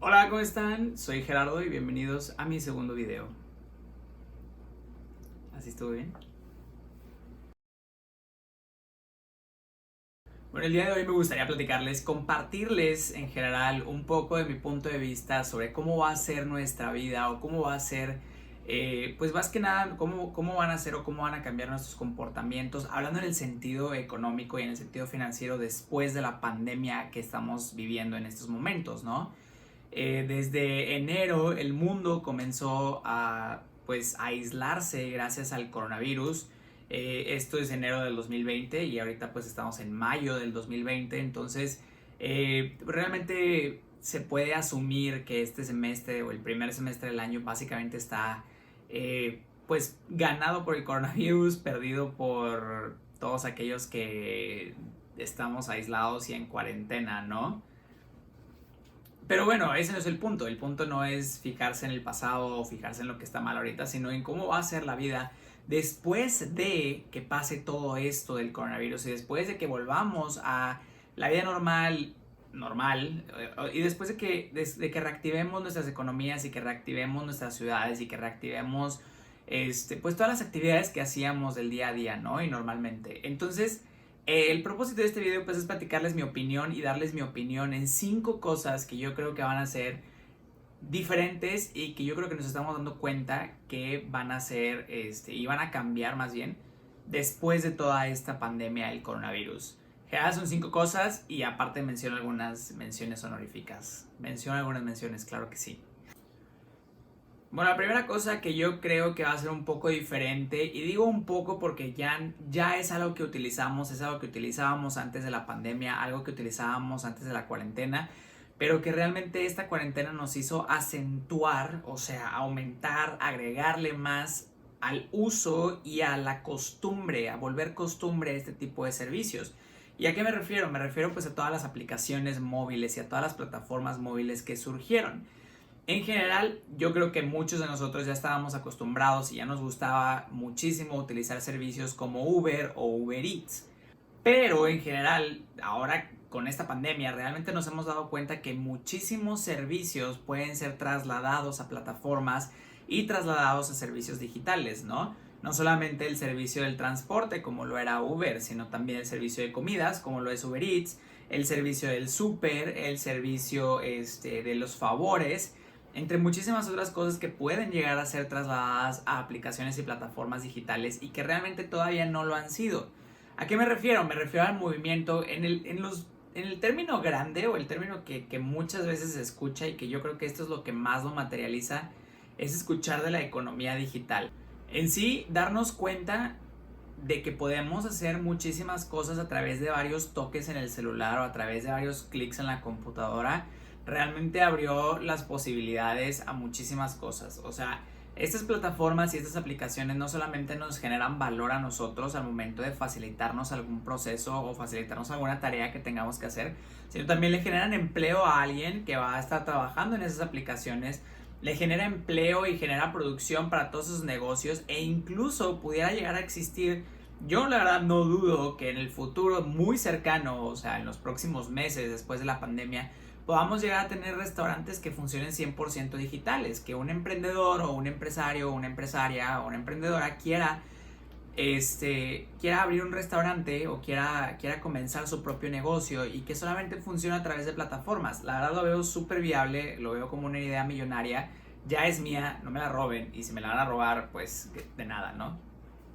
Hola, ¿cómo están? Soy Gerardo y bienvenidos a mi segundo video. ¿Así estuvo bien? Bueno, el día de hoy me gustaría platicarles, compartirles en general un poco de mi punto de vista sobre cómo va a ser nuestra vida o cómo va a ser, pues más que nada, cómo van a ser o cómo van a cambiar nuestros comportamientos, hablando en el sentido económico y en el sentido financiero después de la pandemia que estamos viviendo en estos momentos, ¿no? Desde enero el mundo comenzó a pues a aislarse gracias al coronavirus. Esto es enero del 2020 y ahorita pues estamos en mayo del 2020. Entonces realmente se puede asumir que este semestre o el primer semestre del año básicamente está pues ganado por el coronavirus, perdido por todos aquellos que estamos aislados y en cuarentena, ¿no? Pero bueno, ese no es el punto. El punto no es fijarse en el pasado o fijarse en lo que está mal ahorita, sino en cómo va a ser la vida después de que pase todo esto del coronavirus y después de que volvamos a la vida normal, y después de que reactivemos nuestras economías y que reactivemos nuestras ciudades y que reactivemos pues todas las actividades que hacíamos del día a día, ¿no? Y normalmente. Entonces, el propósito de este video pues es platicarles mi opinión y darles mi opinión en 5 cosas que yo creo que van a ser diferentes y que yo creo que nos estamos dando cuenta que van a ser y van a cambiar más bien después de toda esta pandemia del coronavirus. Ya son 5 cosas y aparte menciono algunas menciones honoríficas. Menciono algunas menciones, claro que sí. Bueno, la primera cosa que yo creo que va a ser un poco diferente, y digo un poco porque ya es algo que utilizamos, es algo que utilizábamos antes de la pandemia, algo que utilizábamos antes de la cuarentena, pero que realmente esta cuarentena nos hizo acentuar, o sea, aumentar, agregarle más al uso y a la costumbre, a volver costumbre este tipo de servicios. ¿Y a qué me refiero? Me refiero pues a todas las aplicaciones móviles y a todas las plataformas móviles que surgieron. En general, yo creo que muchos de nosotros ya estábamos acostumbrados y ya nos gustaba muchísimo utilizar servicios como Uber o Uber Eats. Pero en general, ahora con esta pandemia, realmente nos hemos dado cuenta que muchísimos servicios pueden ser trasladados a plataformas y trasladados a servicios digitales, ¿no? No solamente el servicio del transporte como lo era Uber, sino también el servicio de comidas como lo es Uber Eats, el servicio del súper, el servicio de los favores, entre muchísimas otras cosas que pueden llegar a ser trasladadas a aplicaciones y plataformas digitales y que realmente todavía no lo han sido. ¿A qué me refiero? Me refiero al movimiento en el término grande o el término que muchas veces se escucha y que yo creo que esto es lo que más lo materializa, es escuchar de la economía digital. En sí, darnos cuenta de que podemos hacer muchísimas cosas a través de varios toques en el celular o a través de varios clics en la computadora, realmente abrió las posibilidades a muchísimas cosas. O sea, estas plataformas y estas aplicaciones no solamente nos generan valor a nosotros al momento de facilitarnos algún proceso o facilitarnos alguna tarea que tengamos que hacer, sino también le generan empleo a alguien que va a estar trabajando en esas aplicaciones, le genera empleo y genera producción para todos esos negocios, e incluso pudiera llegar a existir. Yo la verdad no dudo que en el futuro muy cercano, o sea en los próximos meses después de la pandemia, podamos llegar a tener restaurantes que funcionen 100% digitales, que un emprendedor o un empresario o una empresaria o una emprendedora quiera abrir un restaurante o quiera comenzar su propio negocio y que solamente funcione a través de plataformas. La verdad lo veo súper viable, lo veo como una idea millonaria. Ya es mía, no me la roben, y si me la van a robar, pues de nada, ¿no?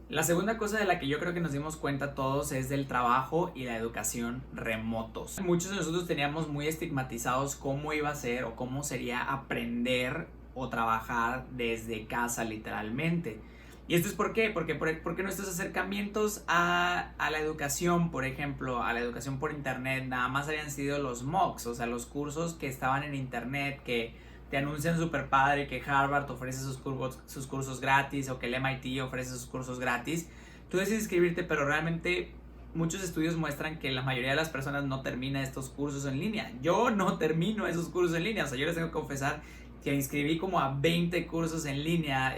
La segunda cosa de la que yo creo que nos dimos cuenta todos es del trabajo y la educación remotos. Muchos de nosotros teníamos muy estigmatizados cómo iba a ser o cómo sería aprender o trabajar desde casa literalmente. ¿Y esto es por qué? Porque nuestros acercamientos a la educación, por ejemplo, a la educación por internet, nada más habían sido los MOOCs, o sea, los cursos que estaban en internet, que te anuncian súper padre que Harvard ofrece sus cursos gratis o que el MIT ofrece sus cursos gratis. Tú decides inscribirte, pero realmente muchos estudios muestran que la mayoría de las personas no termina estos cursos en línea. Yo no termino esos cursos en línea, o sea, yo les tengo que confesar que inscribí como a 20 cursos en línea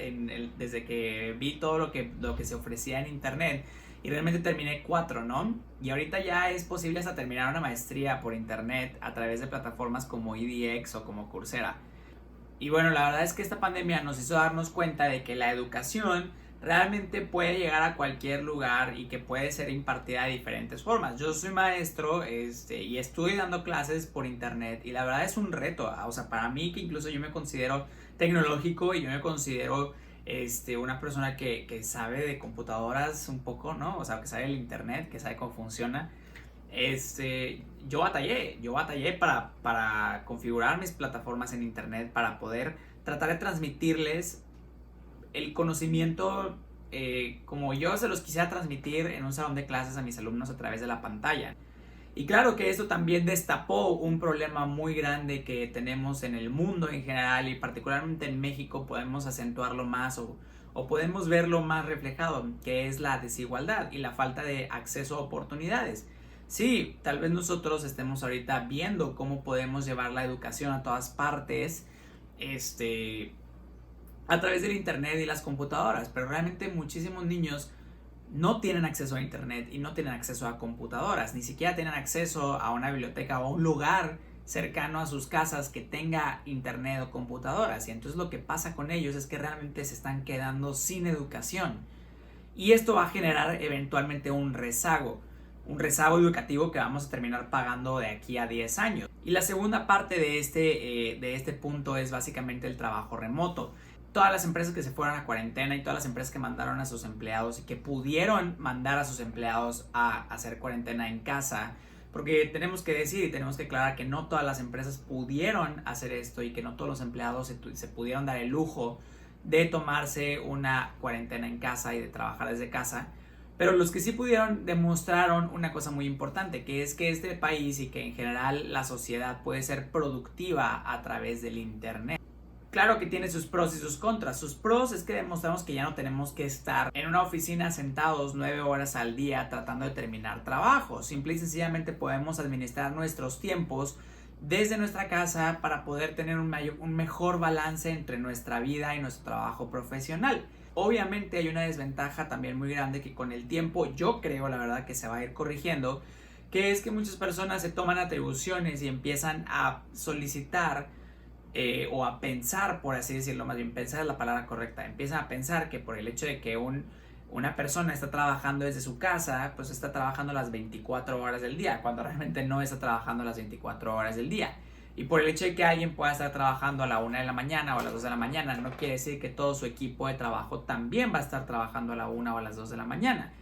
desde que vi todo lo que se ofrecía en internet. y realmente terminé 4, ¿no? Y ahorita ya es posible hasta terminar una maestría por internet a través de plataformas como EDX o como Coursera. Y bueno, la verdad es que esta pandemia nos hizo darnos cuenta de que la educación realmente puede llegar a cualquier lugar y que puede ser impartida de diferentes formas. Yo soy maestro y estoy dando clases por internet y la verdad es un reto. O sea, para mí, que incluso yo me considero tecnológico y yo me considero una persona que sabe de computadoras un poco, ¿no? O sea, que sabe el internet, que sabe cómo funciona. Yo batallé para configurar mis plataformas en internet, para poder tratar de transmitirles el conocimiento como yo se los quisiera transmitir en un salón de clases a mis alumnos a través de la pantalla. Y claro que esto también destapó un problema muy grande que tenemos en el mundo en general y particularmente en México podemos acentuarlo más o podemos verlo más reflejado, que es la desigualdad y la falta de acceso a oportunidades. Sí, tal vez nosotros estemos ahorita viendo cómo podemos llevar la educación a todas partes, a través del internet y las computadoras, pero realmente muchísimos niños no tienen acceso a internet y no tienen acceso a computadoras, ni siquiera tienen acceso a una biblioteca o a un lugar cercano a sus casas que tenga internet o computadoras, y entonces lo que pasa con ellos es que realmente se están quedando sin educación y esto va a generar eventualmente un rezago educativo que vamos a terminar pagando de aquí a 10 años. Y la segunda parte de este punto es básicamente el trabajo remoto. Todas las empresas que se fueron a cuarentena y todas las empresas que mandaron a sus empleados y que pudieron mandar a sus empleados a hacer cuarentena en casa, porque tenemos que decir y tenemos que aclarar que no todas las empresas pudieron hacer esto y que no todos los empleados se pudieron dar el lujo de tomarse una cuarentena en casa y de trabajar desde casa. Pero los que sí pudieron demostraron una cosa muy importante, que es que este país y que en general la sociedad puede ser productiva a través del internet. Claro que tiene sus pros y sus contras. Sus pros es que demostramos que ya no tenemos que estar en una oficina sentados 9 horas al día tratando de terminar trabajo. Simple y sencillamente podemos administrar nuestros tiempos desde nuestra casa para poder tener un mejor balance entre nuestra vida y nuestro trabajo profesional. Obviamente hay una desventaja también muy grande que con el tiempo yo creo la verdad que se va a ir corrigiendo, que es que muchas personas se toman atribuciones y empiezan a solicitar o a pensar, por así decirlo, más bien pensar es la palabra correcta, empiezan a pensar que por el hecho de que una persona está trabajando desde su casa, pues está trabajando las 24 horas del día, cuando realmente no está trabajando las 24 horas del día. Y por el hecho de que alguien pueda estar trabajando a la 1 de la mañana o a las 2 de la mañana, no quiere decir que todo su equipo de trabajo también va a estar trabajando a la 1 o a las 2 de la mañana.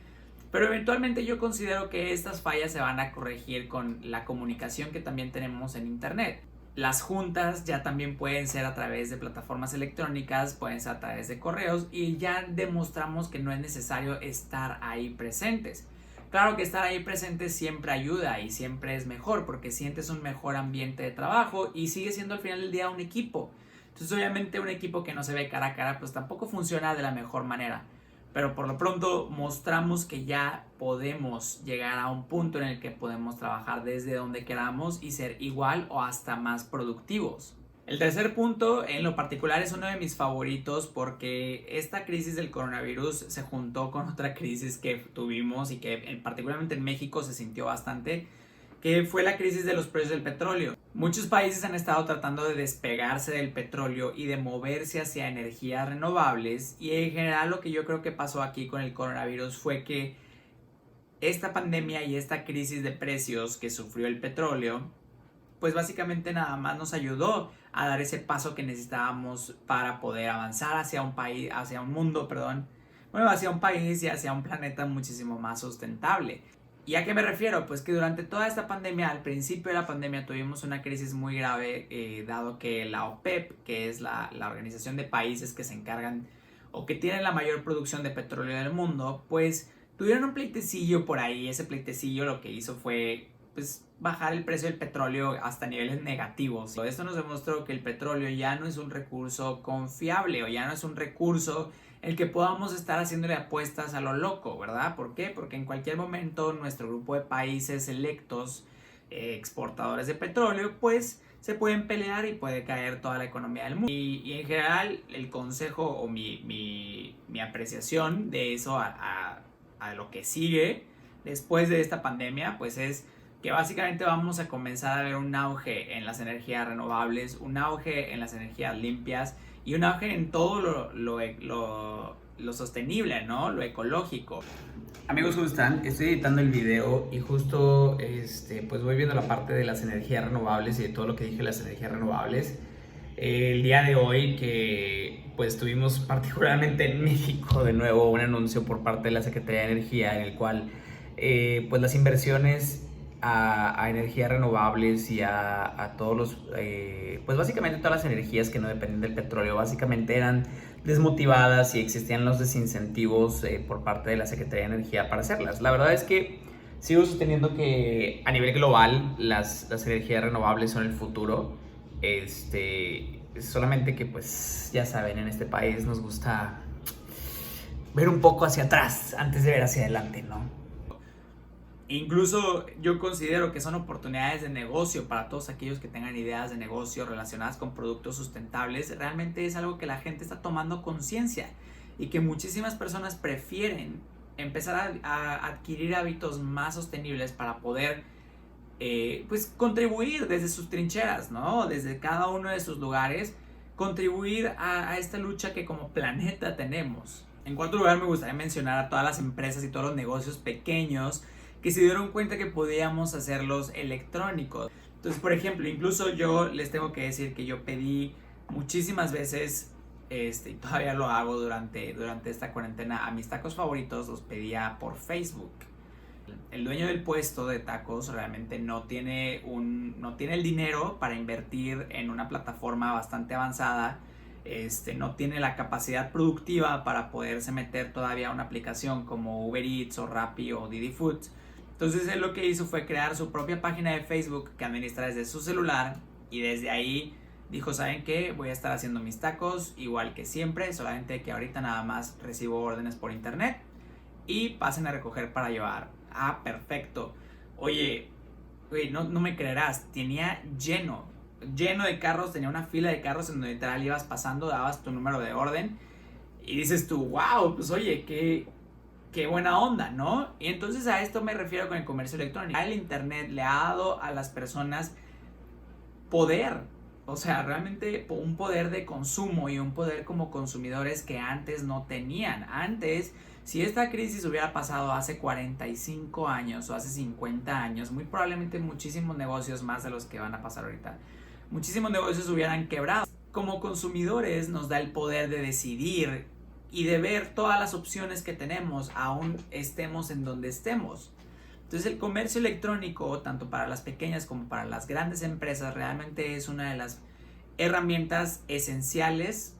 Pero eventualmente yo considero que estas fallas se van a corregir con la comunicación que también tenemos en internet. Las juntas ya también pueden ser a través de plataformas electrónicas, pueden ser a través de correos y ya demostramos que no es necesario estar ahí presentes. Claro que estar ahí presentes siempre ayuda y siempre es mejor porque sientes un mejor ambiente de trabajo y sigue siendo al final del día un equipo. Entonces obviamente un equipo que no se ve cara a cara pues tampoco funciona de la mejor manera. Pero por lo pronto mostramos que ya podemos llegar a un punto en el que podemos trabajar desde donde queramos y ser igual o hasta más productivos. El tercer punto en lo particular es uno de mis favoritos porque esta crisis del coronavirus se juntó con otra crisis que tuvimos y que particularmente en México se sintió bastante, que fue la crisis de los precios del petróleo. Muchos países han estado tratando de despegarse del petróleo y de moverse hacia energías renovables y en general lo que yo creo que pasó aquí con el coronavirus fue que esta pandemia y esta crisis de precios que sufrió el petróleo pues básicamente nada más nos ayudó a dar ese paso que necesitábamos para poder avanzar hacia un país, hacia un mundo, hacia un país y hacia un planeta muchísimo más sustentable. ¿Y a qué me refiero? Pues que durante toda esta pandemia, al principio de la pandemia tuvimos una crisis muy grave, dado que la OPEP, que es la organización de países que se encargan o que tienen la mayor producción de petróleo del mundo, pues tuvieron un pleitecillo por ahí. Ese pleitecillo lo que hizo fue pues bajar el precio del petróleo hasta niveles negativos. Esto nos demostró que el petróleo ya no es un recurso confiable o ya no es un recurso el que podamos estar haciéndole apuestas a lo loco, ¿verdad? ¿Por qué? Porque en cualquier momento nuestro grupo de países electos exportadores de petróleo pues se pueden pelear y puede caer toda la economía del mundo. Y en general el consejo o mi apreciación de eso a a lo que sigue después de esta pandemia, pues es que básicamente vamos a comenzar a ver un auge en las energías renovables, un auge en las energías limpias y un auge en todo lo sostenible, ¿no? Lo ecológico. Amigos, ¿cómo están? Estoy editando el video y justo pues voy viendo la parte de las energías renovables y de todo lo que dije de las energías renovables. El día de hoy que pues tuvimos particularmente en México de nuevo un anuncio por parte de la Secretaría de Energía en el cual pues las inversiones a energías renovables y a todos los pues básicamente todas las energías que no dependen del petróleo básicamente eran desmotivadas y existían los desincentivos por parte de la Secretaría de Energía para hacerlas. La verdad es que sigo sosteniendo que a nivel global las energías renovables son el futuro. Solamente que pues ya saben, en este país nos gusta ver un poco hacia atrás antes de ver hacia adelante, ¿no? Incluso yo considero que son oportunidades de negocio para todos aquellos que tengan ideas de negocio relacionadas con productos sustentables. Realmente es algo que la gente está tomando conciencia y que muchísimas personas prefieren empezar a adquirir hábitos más sostenibles para poder pues contribuir desde sus trincheras, ¿no? Desde cada uno de sus lugares, contribuir a esta lucha que como planeta tenemos. En cuarto lugar, me gustaría mencionar a todas las empresas y todos los negocios pequeños que se dieron cuenta que podíamos hacerlos electrónicos. Entonces, por ejemplo, incluso yo les tengo que decir que yo pedí muchísimas veces, y todavía lo hago durante esta cuarentena, a mis tacos favoritos los pedía por Facebook. El dueño del puesto de tacos realmente no tiene el dinero para invertir en una plataforma bastante avanzada. No tiene la capacidad productiva para poderse meter todavía a una aplicación como Uber Eats o Rappi o Didi Food. Entonces él lo que hizo fue crear su propia página de Facebook que administra desde su celular y desde ahí dijo, ¿saben qué? Voy a estar haciendo mis tacos igual que siempre, solamente que ahorita nada más recibo órdenes por internet y pasen a recoger para llevar. Ah, perfecto. Oye, no me creerás, tenía lleno de carros, tenía una fila de carros en donde literal ibas pasando, dabas tu número de orden y dices tú, wow, pues oye, qué buena onda, ¿no? Y entonces a esto me refiero con el comercio electrónico. El internet le ha dado a las personas poder, o sea, realmente un poder de consumo y un poder como consumidores que antes no tenían. Antes, si esta crisis hubiera pasado hace 45 años o hace 50 años, muy probablemente muchísimos negocios más de los que van a pasar ahorita, muchísimos negocios hubieran quebrado. Como consumidores nos da el poder de decidir y de ver todas las opciones que tenemos, aún estemos en donde estemos. Entonces el comercio electrónico, tanto para las pequeñas como para las grandes empresas, realmente es una de las herramientas esenciales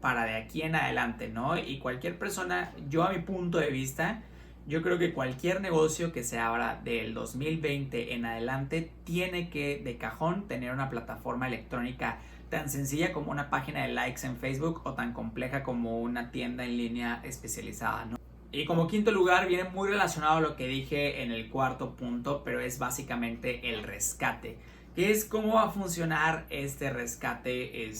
para de aquí en adelante, ¿no? Y cualquier persona, yo a mi punto de vista, yo creo que cualquier negocio que se abra del 2020 en adelante tiene que de cajón tener una plataforma electrónica tan sencilla como una página de likes en Facebook o tan compleja como una tienda en línea especializada, ¿no? Y como quinto lugar viene muy relacionado a lo que dije en el cuarto punto, pero es básicamente el rescate. ¿Qué es cómo va a funcionar este rescate?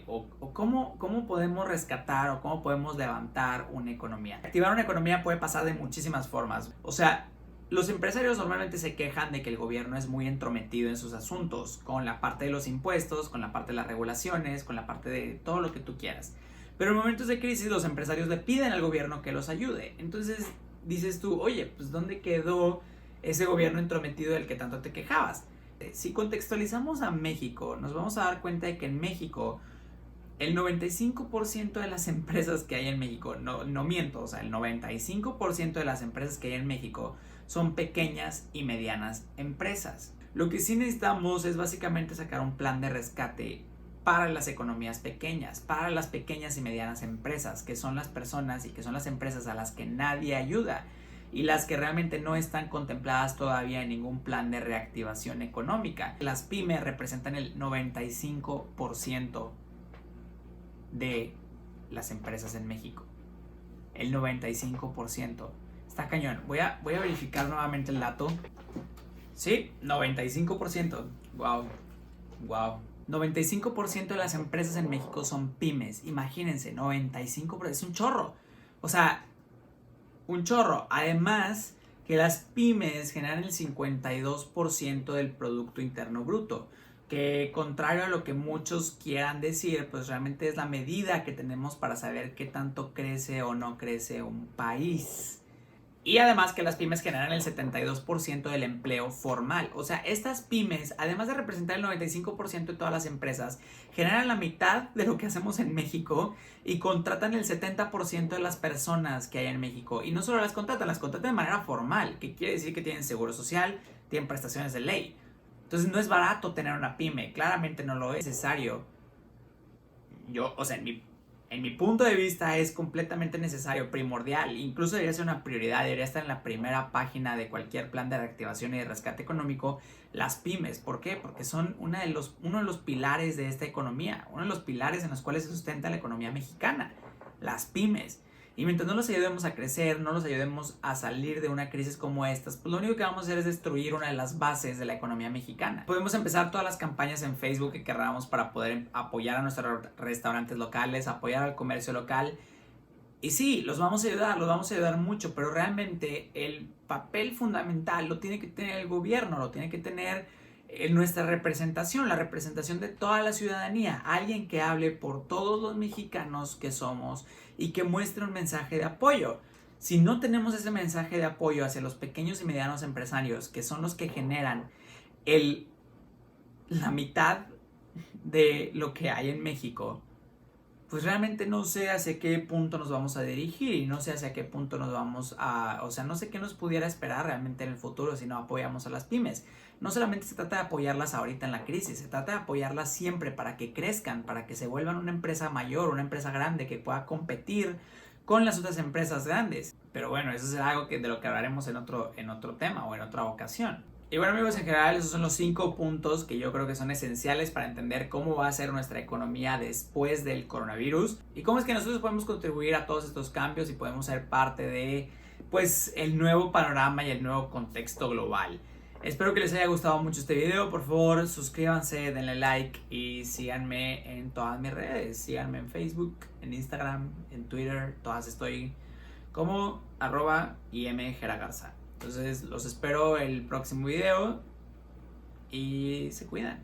O cómo podemos rescatar o cómo podemos levantar una economía. Activar una economía puede pasar de muchísimas formas. O sea, los empresarios normalmente se quejan de que el gobierno es muy entrometido en sus asuntos, con la parte de los impuestos, con la parte de las regulaciones, con la parte de todo lo que tú quieras. Pero en momentos de crisis los empresarios le piden al gobierno que los ayude. Entonces dices tú, oye, pues ¿dónde quedó ese gobierno entrometido del que tanto te quejabas? Si contextualizamos a México, nos vamos a dar cuenta de que en México el 95% de las empresas que hay en México, no miento, o sea, el 95% de las empresas que hay en México son pequeñas y medianas empresas. Lo que sí necesitamos es básicamente sacar un plan de rescate para las economías pequeñas, para las pequeñas y medianas empresas, que son las personas y que son las empresas a las que nadie ayuda y las que realmente no están contempladas todavía en ningún plan de reactivación económica. Las pymes representan el 95% de las empresas en México. El 95%. Está cañón. Voy a verificar nuevamente el dato. Sí, 95%. Wow. 95% de las empresas en México son pymes. Imagínense, 95%. Es un chorro. O sea, un chorro. Además que las pymes generan el 52% del Producto Interno Bruto, que contrario a lo que muchos quieran decir, pues realmente es la medida que tenemos para saber qué tanto crece o no crece un país. Y además que las pymes generan el 72% del empleo formal. O sea, estas pymes, además de representar el 95% de todas las empresas, generan la mitad de lo que hacemos en México y contratan el 70% de las personas que hay en México. Y no solo las contratan de manera formal, que quiere decir que tienen seguro social, tienen prestaciones de ley. Entonces no es barato tener una pyme, claramente no lo es necesario. En mi punto de vista es completamente necesario, primordial, incluso debería ser una prioridad, debería estar en la primera página de cualquier plan de reactivación y de rescate económico, las pymes. ¿Por qué? Porque son uno de los pilares de esta economía, uno de los pilares en los cuales se sustenta la economía mexicana, las pymes. Y mientras no los ayudemos a crecer, no los ayudemos a salir de una crisis como estas, pues lo único que vamos a hacer es destruir una de las bases de la economía mexicana. Podemos empezar todas las campañas en Facebook que queramos para poder apoyar a nuestros restaurantes locales, apoyar al comercio local. Y sí, los vamos a ayudar mucho, pero realmente el papel fundamental lo tiene que tener el gobierno, lo tiene que tener nuestra representación, la representación de toda la ciudadanía, alguien que hable por todos los mexicanos que somos y que muestre un mensaje de apoyo. Si no tenemos ese mensaje de apoyo hacia los pequeños y medianos empresarios, que son los que generan la mitad de lo que hay en México, pues realmente no sé hacia qué punto nos vamos a dirigir y no sé hacia qué punto nos vamos a... O sea, no sé qué nos pudiera esperar realmente en el futuro si no apoyamos a las pymes. No solamente se trata de apoyarlas ahorita en la crisis, se trata de apoyarlas siempre para que crezcan, para que se vuelvan una empresa mayor, una empresa grande que pueda competir con las otras empresas grandes. Pero bueno, eso será algo de lo que hablaremos en otro tema o en otra ocasión. Y bueno, amigos, en general esos son los 5 puntos que yo creo que son esenciales para entender cómo va a ser nuestra economía después del coronavirus y cómo es que nosotros podemos contribuir a todos estos cambios y podemos ser parte de, pues, el nuevo panorama y el nuevo contexto global. Espero que les haya gustado mucho este video. Por favor, suscríbanse, denle like y síganme en todas mis redes. Síganme en Facebook, en Instagram, en Twitter. Todas estoy como @imgeragarza. Entonces los espero el próximo video y se cuidan.